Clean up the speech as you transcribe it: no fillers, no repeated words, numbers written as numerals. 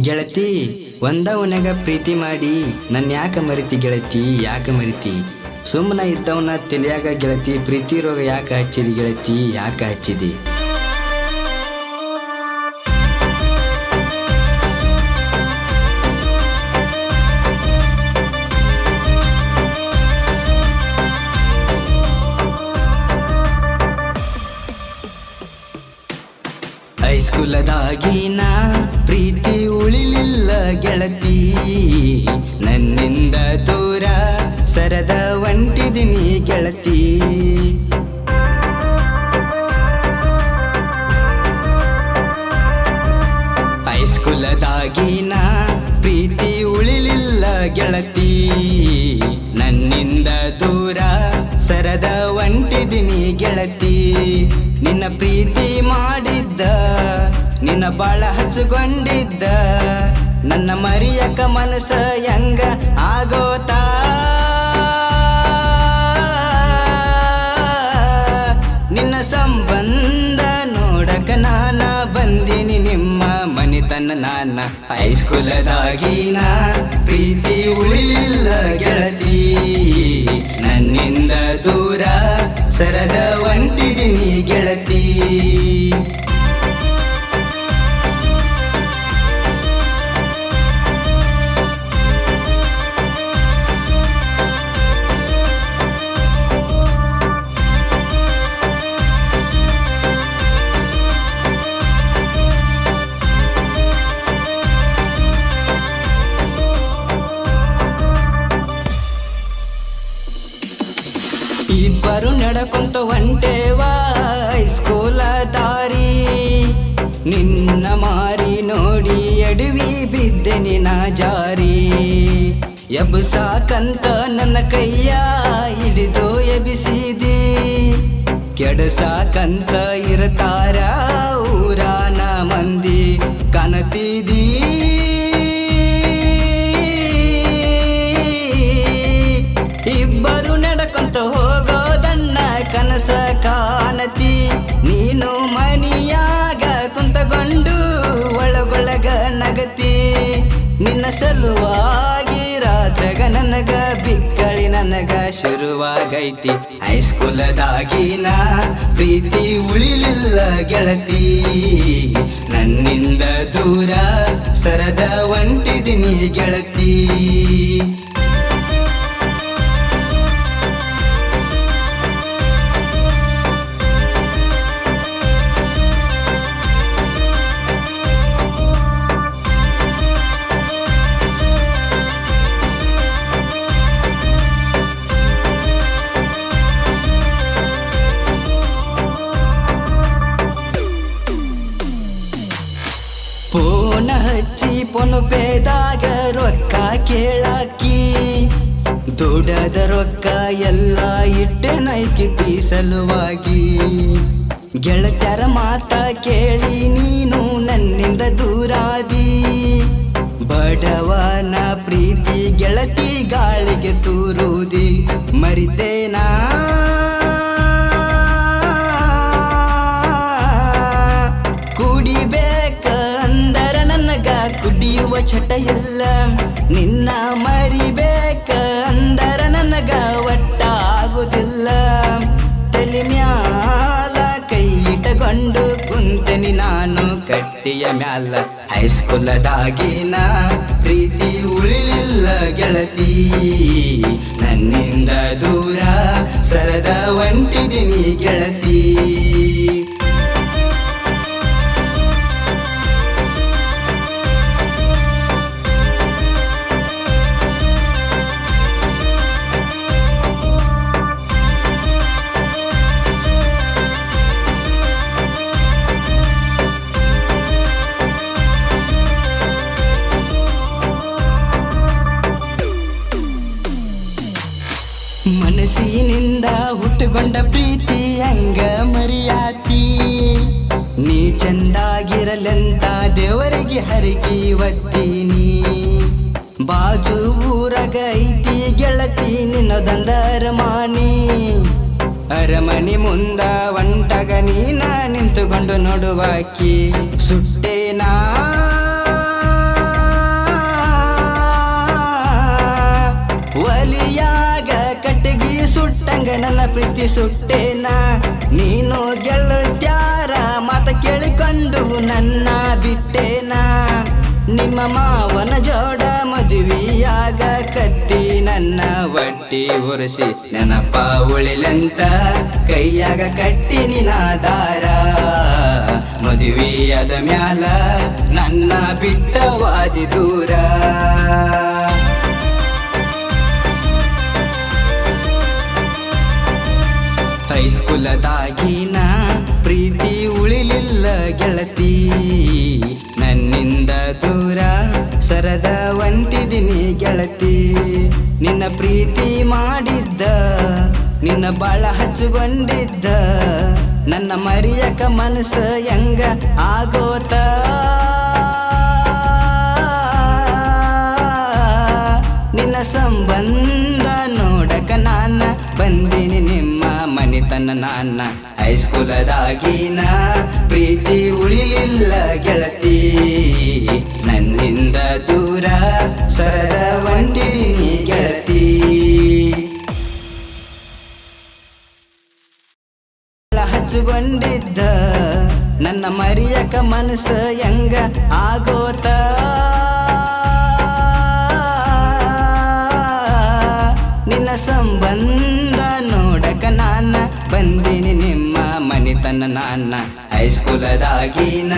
ಗೆಳತಿ ಒಂದ ಒಣಗ ಪ್ರೀತಿ ಮಾಡಿ ನನ್ನ ಯಾಕ ಮರಿತಿ ಗೆಳತಿ ಯಾಕ ಮರಿತಿ ಸುಮ್ಮನ ಇದ್ದವನ ತಿಳಿಯಾಗ ಗೆಳತಿ ಪ್ರೀತಿ ರೋಗ ಯಾಕ ಹಚ್ಚಿದಿ ಗೆಳತಿ ಯಾಕ ಹಚ್ಚಿದಿ ಹೈಸ್ಕೂಲದಾಗಿನ ಪ್ರೀತಿ ಉಳಿಲಿಲ್ಲ ಗೆಳತಿ ನನ್ನಿಂದ ದೂರ ಸರದ ಒಂಟಿದಿನಿ ಗೆಳತಿ ಹೈಸ್ಕೂಲದಾಗಿನ ಪ್ರೀತಿ ಉಳಿಲಿಲ್ಲ ಗೆಳತಿ ನನ್ನಿಂದ ದೂರ ಸರದ ಒಂಟಿದಿನಿ ಗೆಳತಿ ನಿನ್ನ ಪ್ರೀತಿ ಮಾಡಿದ್ದ ನಿನ್ನ ಬಾಳ ಹಚ್ಚಿಕೊಂಡಿದ್ದ ನನ್ನ ಮರಿಯಕ ಮನಸ್ಸ ಹೆಂಗ ಆಗೋತಾ ನಿನ್ನ ಸಂಬಂಧ ನೋಡಕ ನಾನ ಬಂದಿನಿ ನಿಮ್ಮ ಮನಿತನ ನಾನ ಹೈಸ್ಕೂಲದಾಗಿನ ಪ್ರೀತಿ ಉಳಿಲಿಲ್ಲ ಗೆಳತಿ ನನ್ನಿಂದ ದೂರ ಸರದ ಒಂಟಿದಿನಿ ಗೆಳತಿ ಇಬ್ಬರು ನಡಕೊಂತ ಹೊಂಟೇವಾ ಹೈಸ್ಕೂಲ ದಾರಿ ನಿನ್ನ ಮಾರಿ ನೋಡಿ ಅಡವಿ ಬಿದ್ದೆನಿ ನಾ ಜಾರಿ ಎಬ್ಸಾಕಂತ ನನ್ನ ಕೈಯ ಹಿಡಿದು ಎಬಿಸಿದಿ ಕೆಡಸಾಕಂತ ಇರ್ತಾರ ಊರಾನ ಮಂದಿ ಕಾಣತಿದೀ ಇಬ್ಬರು ನಡಕೊಂತ ಹೋಗೋದನ್ನ ಕನಸ ಕಾಣತಿ ನೀನು ಮನಿಯಾಗ ಕುಂತಗೊಂಡು ಒಳಗೊಳಗ ನಗತಿ ನಿನ್ನ ಸಲುವಾಗಿ ರಾತ್ರಾಗ ನನಗ ಬಿಕ್ಕಳಿ ನನಗ ಶುರುವಾಗೈತಿ ಹೈಸ್ಕೂಲದಾಗಿನ ಪ್ರೀತಿ ಉಳಿಲಿಲ್ಲ ಗೆಳತಿ ನನ್ನಿಂದ ದೂರ ಸರದ ಒಂಟಿದಿನಿ ಗೆಳತಿ ಫೋನ ಹಚ್ಚಿ ಪೊನುಪೇದಾಗ ರೊಕ್ಕ ಕೇಳಾಕಿ ದುಡದ ರೊಕ್ಕ ಎಲ್ಲ ಇಟ್ಟೆ ನೈಕಿ ಸಲುವಾಗಿ ಗೆಳತ್ಯರ ಮಾತ ಕೇಳಿ ನೀನು ನನ್ನಿಂದ ದೂರಾದಿ ಬಡವನ ಪ್ರೀತಿ ಗೆಳತಿ ಗಾಳಿಗೆ ತೂರುದಿ ಮರಿತೇನಾ ಕುಡಿಯುವ ಚಟ ಇಲ್ಲ ನಿನ್ನ ಮರಿಬೇಕ ಅಂದರ ನನಗ ಒಟ್ಟ ಆಗುದಿಲ್ಲ ತಲೆ ಮ್ಯಾಲ ಕೈ ಇಟ್ಟಕೊಂಡು ಕುಂತನಿ ನಾನು ಕಟ್ಟಿಯ ಮ್ಯಾಲ ಹೈಸ್ಕೂಲದಾಗಿನ ಪ್ರೀತಿ ಉಳಿಲಿಲ್ಲ ಗೆಳತಿ ನನ್ನಿಂದ ದೂರ ಸರದ ಒಂಟಿದಿನಿ ಗೆಳತಿ ಮನಸ್ಸಿನಿಂದ ಹುಟ್ಟುಕೊಂಡ ಪ್ರೀತಿ ಹಂಗ ಮರಿಯಾತಿ ನೀ ಚಂದಾಗಿರಲೆಂತ ದೇವರಿಗೆ ಹರಕಿ ಒತ್ತೀನಿ ಬಾಜು ಊರಗ ಐತಿ ಗೆಳತಿ ನಿನ್ನದೊಂದ ಅರಮಾನಿ ಅರಮನೆ ಮುಂದ ಒಂಟಗ ನೀನ ನಿಂತುಕೊಂಡು ನೋಡುವಾಕಿ ಸುಟ್ಟೇನಾ ನನ್ನ ಪ್ರೀತಿ ಸುಟ್ಟೇನ ನೀನು ಗೆಳತ್ಯಾರ ಮಾತ ಕೇಳಿಕೊಂಡು ನನ್ನ ಬಿಟ್ಟೇನ ನಿಮ್ಮ ಮಾವನ ಜೋಡ ಮದುವೆಯಾಗ ಕತ್ತಿ ನನ್ನ ಒಟ್ಟಿ ಒರೆಸಿ ನೆನಪ ಉಳಿಲಂತ ಕೈಯಾಗ ಕಟ್ಟಿ ನಿನಾದಾರ ಮದುವೆಯಾದ ಮ್ಯಾಲ ನನ್ನ ಬಿಟ್ಟವಾದಿ ದೂರ ಹೈಸ್ಕೂಲದಾಗಿನ ಪ್ರೀತಿ ಉಳಿಲಿಲ್ಲ ಗೆಳತಿ ನನ್ನಿಂದ ದೂರ ಸರದ ಒಂಟಿದಿನಿ ಗೆಳತಿ ನಿನ್ನ ಪ್ರೀತಿ ಮಾಡಿದ್ದ ನಿನ್ನ ಬಾಳ ಹಚ್ಚುಗೊಂಡಿದ್ದ ನನ್ನ ಮರಿಯಕ ಮನಸ್ಸು ಹೆಂಗ ಆಗೋತ ನಿನ್ನ ಸಂಬಂಧ ನೋಡಕ ನಾನ ಬಂದಿನಿ ನಿಮ್ಮ ಮನಿತನ ನಾನ ಹೈಸ್ಕೂಲದಾಗಿನ ಪ್ರೀತಿ ಉಳಿಲಿಲ್ಲ ಗೆಳತಿ ನನ್ನಿಂದ ದೂರ ಸರದ ಒಂಟಿದಿನಿ ಗೆಳತಿ ಹಚ್ಚುಗೊಂಡಿದ್ದ ನನ್ನ ಮರಿಯಕ ಮನಸ್ಸು ಹೆಂಗ ಆಗೋತ ನಿನ್ನ ಸಂಬಂಧ ನೋಡಕ ನಾನ ಬಂದಿನಿ ನಿಮ್ಮ ಮನಿತನ ನಾನ ಹೈಸ್ಕೂಲದಾಗಿನ